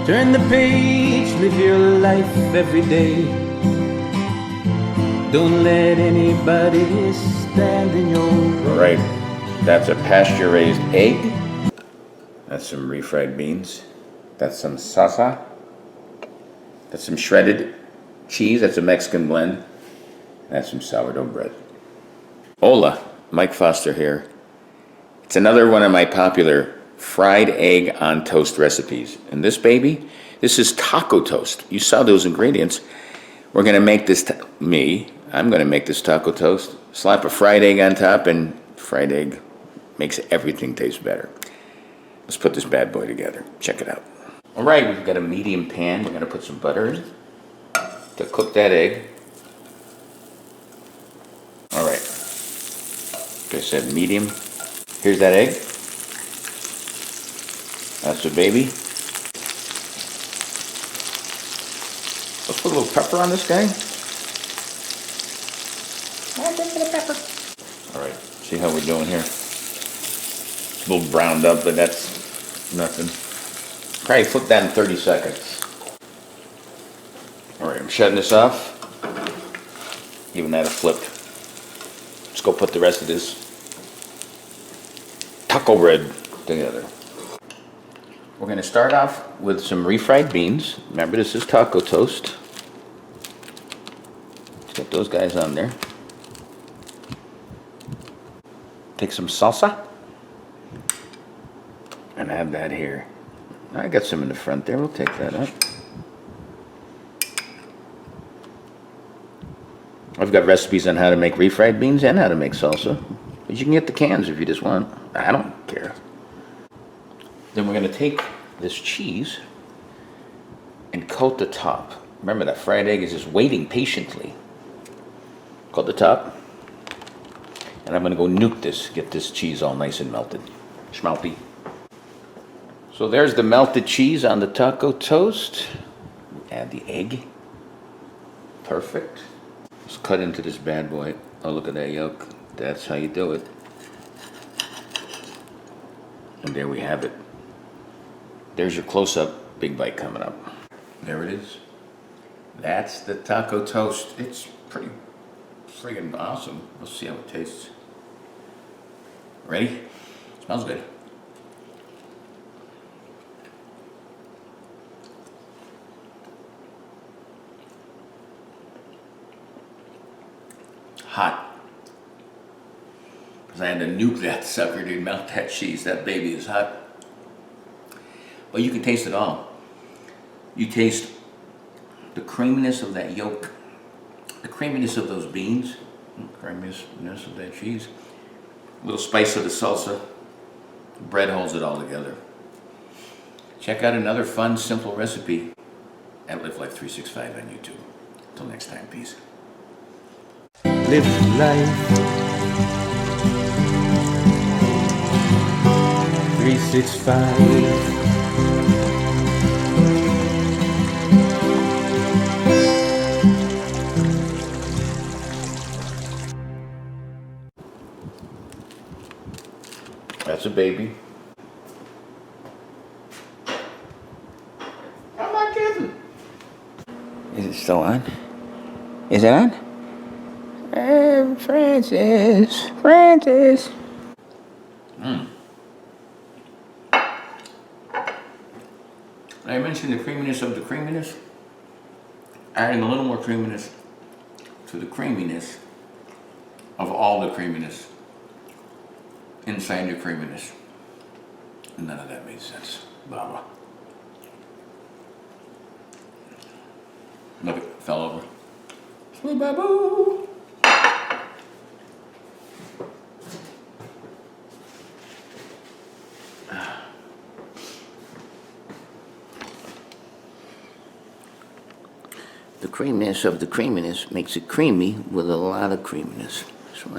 Turn the page, live your life every day. Don't let anybody stand in your way. All right, that's a pasture-raised egg. That's some refried beans. That's some salsa. That's some shredded cheese. That's a Mexican blend. That's some sourdough bread. Hola, Mike Foster here. It's another one of my popular fried egg on toast recipes. And this baby, this is taco toast. You saw those ingredients. We're gonna make this, I'm gonna make this taco toast. Slap a fried egg on top, and fried egg makes everything taste better. Let's put this bad boy together. Check it out. All right, we've got a medium pan. We're gonna put some butter in to cook that egg. All right, like I said, medium. Here's that egg. That's the baby. Let's put a little pepper on this guy. All right, see how we're doing here? It's a little browned up, but that's nothing. Probably flip that in 30 seconds. All right, I'm shutting this off. Giving that a flip. Let's go put the rest of this taco bread together. We're going to start off with some refried beans. Remember, this is taco toast. Let's get those guys on there. Take some salsa and add that here. I got some in the front there. We'll take that up. I've got recipes on how to make refried beans and how to make salsa. But you can get the cans if you just want. I don't care. Then we're going to take this cheese and coat the top. Remember, that fried egg is just waiting patiently. Coat the top. And I'm going to go nuke this, get this cheese all nice and melted. Schmalpy. So there's the melted cheese on the taco toast. Add the egg. Perfect. Let's cut into this bad boy. Oh, look at that yolk. That's how you do it. And there we have it. There's your close-up big bite coming up. There it is. That's the taco toast. It's pretty friggin' awesome. Let's see how it tastes. Ready? Smells good. Hot. Because I had to nuke that sucker to melt that cheese. That baby is hot. But you can taste it all. You taste the creaminess of that yolk, the creaminess of those beans, the creaminess of that cheese, a little spice of the salsa. The bread holds it all together. Check out another fun, simple recipe at Live Life 365 on YouTube. Until next time, peace. Live life 365. That's a baby. I'm not kidding. Is it still on? Is it on? Francis. I mentioned the creaminess of the creaminess. Adding a little more creaminess to the creaminess of all the creaminess inside the creaminess. None of that made sense. Baba. Look, it fell over. Sweet baboo. The creaminess of the creaminess makes it creamy with a lot of creaminess. So,